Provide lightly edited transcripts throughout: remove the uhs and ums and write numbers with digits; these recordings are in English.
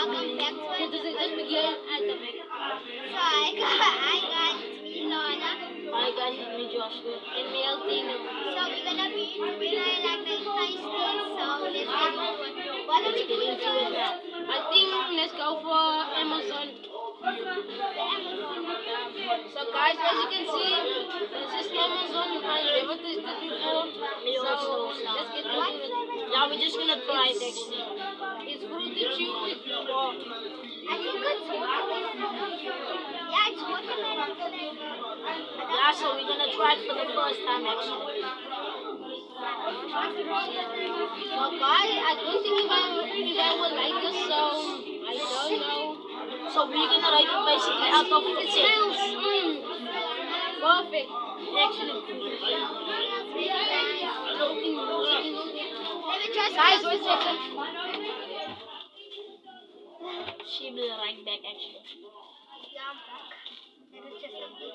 welcome back to Okay, it. just begin at the back. So I got me Lorna. Hi guys, it's me Joshua and me Altino. So we're gonna be doing like the United States. So let's get into it. What are we doing Into it first? now. I think let's go for Amazon. Amazon. So guys, as you can see, this is Amazon. I never tasted before. So let's get What into it. flavor? Yeah, we're just gonna try it actually. It's fruity chewy. Wow. I think it's watermelon. Yeah, it's watermelon flavor. Yeah, so we're gonna try it for the first time actually. So guys, I don't think if I will like this, so I don't know. So we're gonna rate it basically out of 10. It smells perfect. Actually, Let me try guys, some. one second. She will be right back actually. Yeah, I'm back. Let us just a bit.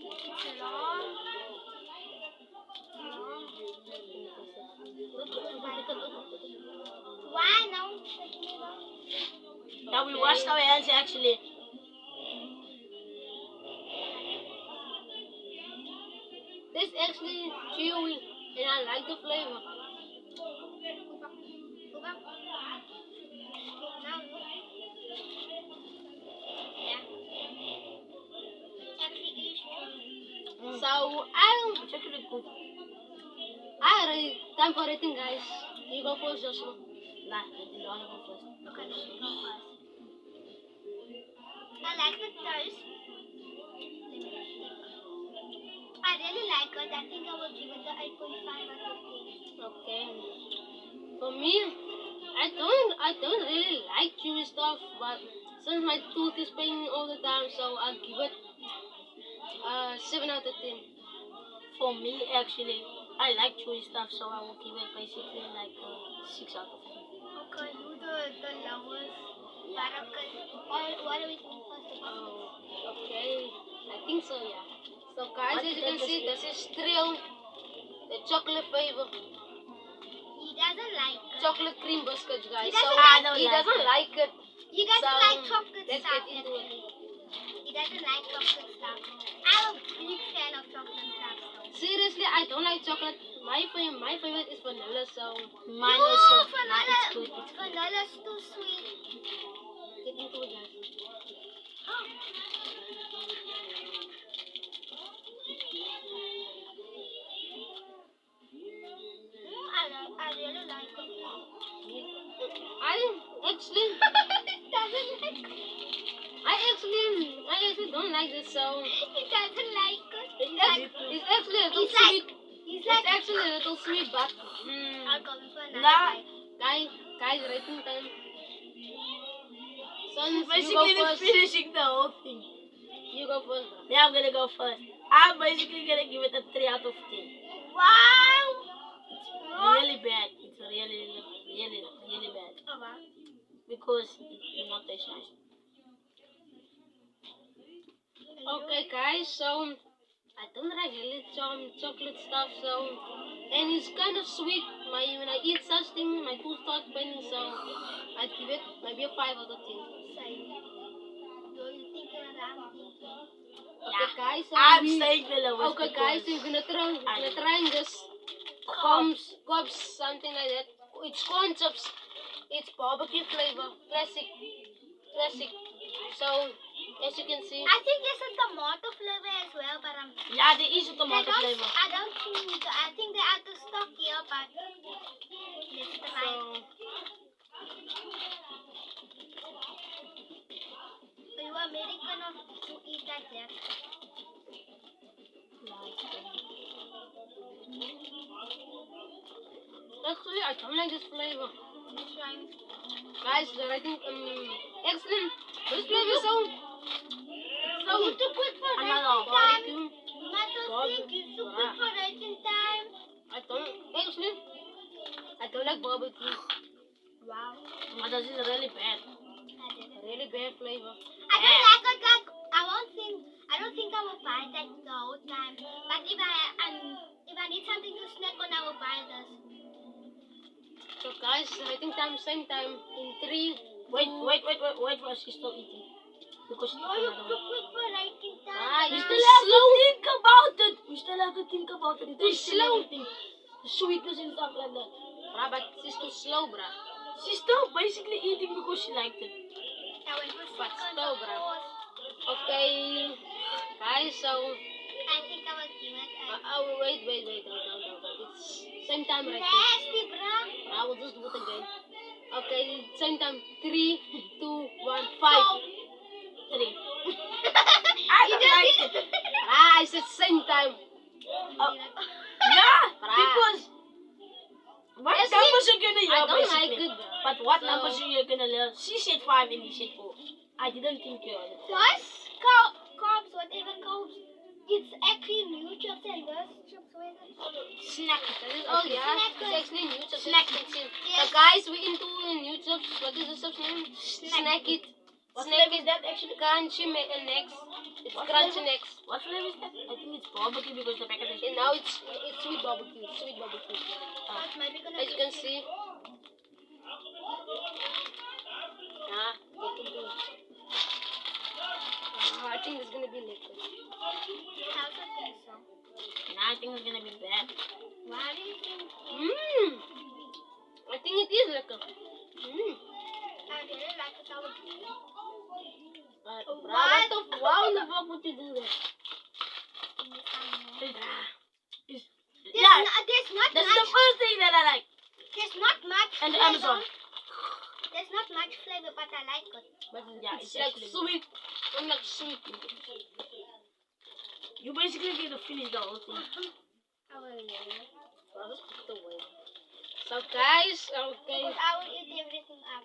It's long. Why now? Yeah, we washed our hands actually. This actually chewy and I like the flavor. Go back. Now. Yeah. Actually, is true. So it's actually good. I already time for rating, guys. You go first, Joshua. Nah, you don't wanna go first. Okay, let me go first. I like the taste. I really like it. I think I will give it the 8.5 out of 10. Okay. For me, I don't really like chewy stuff, but since my tooth is paining all the time, so I'll give it 7 out of 10. For me, actually, I like chewy stuff, so I will give it basically like 6 out of 10. Okay, you the lowest. But okay, what are we doing first? Oh, okay. I think so, yeah. So guys, as you can see, this is Trill, the chocolate flavor, He doesn't like it. chocolate cream biscuits, guys. He doesn't So like he doesn't like it. He doesn't So, like chocolate let's stuff. get into it. He doesn't like chocolate stuff. I'm a big fan of chocolate stuff. So. Seriously, I don't like chocolate. My favorite is vanilla, so Mine also. Vanilla, it's good. It's good. vanilla's too sweet. Get into it, guys. I really like it. I actually, Doesn't like it. I actually don't like this, so He doesn't like it. it's actually a little He's like- sweet. He's It's like, actually a little sweet, but I'll go for another nah. bite. Guys, rating time. Son, Basically, you go they're first. finishing the whole thing. You go first. Yeah, I'm gonna go first. I'm basically gonna give it a 3 out of 10. Wow! Really bad. It's really bad. Oh, wow. Because it's not taste nice. Okay, guys, so I don't like really chocolate stuff, so and it's kind of sweet. When I eat such thing, my tooth starts paining, so I give it maybe a 5 out of 10. Same. You thinking what I'm thinking? Okay, guys, so I'm saying the lowest. okay, guys, we're gonna try this Cobbs, something like that. It's corn chips. It's barbecue flavor, classic. So as you can see, I think there's a tomato flavor as well, but Yeah, there is a tomato flavor. I don't think. I think they're out of stock here, but let's try. so Are you American or to eat like that? actually I don't like this flavor. Let's try. Guys, the rating excellent. This flavor is so Too quick for Another rating time. barbecue. I don't think it's too quick for rating time. I don't like barbecue. Wow. But this is really bad. Really bad flavor. I don't like it. Like I don't think I will buy that the whole time. But if I need something to snack on, I will buy this. So guys, I think same time in 3. Wait for us. She's still eating. Because she's You're another too one. quick for writing Ah, We you down. still have slow. to think about it. We still have to think about it. Too Taste and slow. everything. The sweetness and stuff like that. Bruh, but she's too slow, bruh. She's still basically eating because she liked it. I went for But seconds, slow, of bruh. course. Okay, guys, so I think I will give it a wait. Don't. It's same time right now. nasty, bruh. I will just do it again. Okay, same time. 3, 2, 1, 5. 3. I You don't just like did it. Ah, I said same time. Oh, yeah, Bruh. because what Yes, numbers are gonna I hear don't like basically? it. But what So- numbers are you gonna hear? She said 5 and he said 4. I didn't think you heard it. Plus, carbs, whatever carbs, it's actually new chips and this chips with it. Snack. That is all, yeah. Snack It's actually new chips. Snack Snack it. Yes. So guys, we into new chips. What is the chip's name? Snack it. What Snack flavor is it. that actually? Crunchy next. It's What crunchy flavor? next. What flavor is that? I think it's barbecue because the packet is. And now it's sweet barbecue. Sweet barbecue. It might be gonna As you be can sweet. see. Ah, I think it's gonna be liquid. How's it think so? Nah, I think it's gonna be bad. Why do you think? Mmm. I think it is liquor. Mmm. I really like it. I would What the why in the fuck would you do that? Yeah, There's not that's the much. first thing that I like. There's not much. And the flavor. Amazon. There's not much flavor, but I like it. But Yeah, it's it's like actually sweet. I'm like sweet. You basically get to finish the whole thing. I will eat I'll just put it away. So guys, okay. I will eat everything up.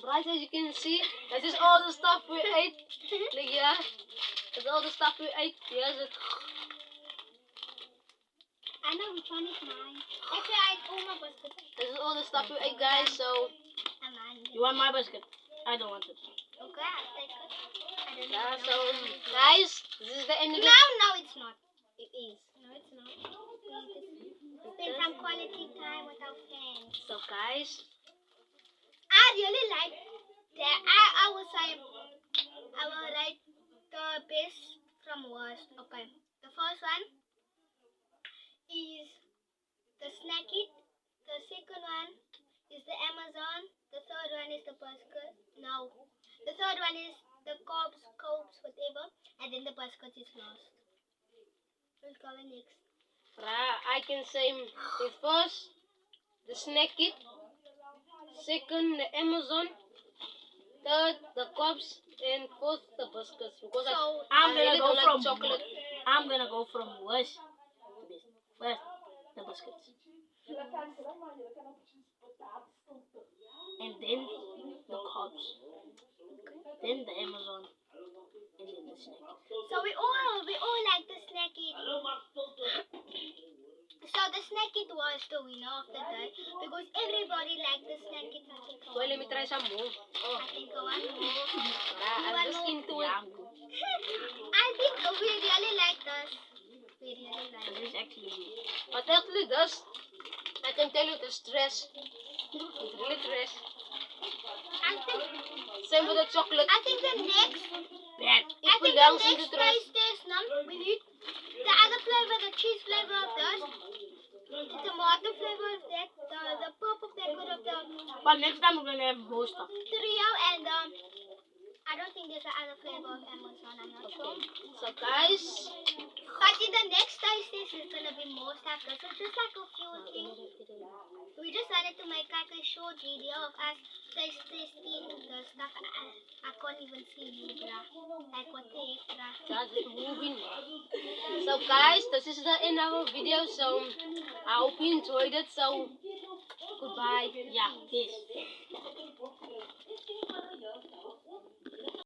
Bright, as you can see, this is all the stuff we ate. Like, yeah, that's all the stuff we ate. Yes, it. I know which one is mine. Actually, I ate all my biscuits. This is all the stuff we ate, guys. So, I'm mine. You want my biscuit? I don't want it. Okay, I'll take it. I don't yeah, know. so guys, this is the end of No, the. no, it's not. It is. No, it's not. Spend some quality time with our friends. So, guys, I really like that. I would say I will rate the best from worst. Okay. The first one is the Snack It. The second one is the Amazon. The third one is the biscuit. No. The third one is the cobs, whatever. And then the biscuit is last. We'll go next. I can say the first, the Snack It. Second, the Amazon. Third, the cups. And fourth, the biscuits. Because So, I'm I gonna really go don't from like chocolate. I'm gonna go from worst to best. First, the biscuits. And then the carbs. Then the Amazon. And then the snack. So we all like the Snack It. So the Snack It was the winner of the day because everybody liked the Snack It. I think I Well, let me try some more. Oh, I think I want more. I'm just into it. Yeah, I'm good. I think we really like this. We really like This it. is actually good. But actually, this, I can tell you the stress. It's really stress. I think Same with the chocolate. I think the next Bad. It I think the belongs in next the trash. taste test now we need the other flavor, the cheese flavor of this, the tomato flavor of that, the purple packet of the But next time we're gonna have more stuff. trio, and I don't think there's another flavor of Amazon. I'm not sure. So, guys, But in the next taste test, it's gonna be more stuff. This is just like a few things. We just wanted to make like a short video of us taste testing the stuff. I can't even see you, bruh. Like what the heck, bruh. just moving. So, guys, this is the end of our video. So, I hope you enjoyed it. So, goodbye. Yeah, peace.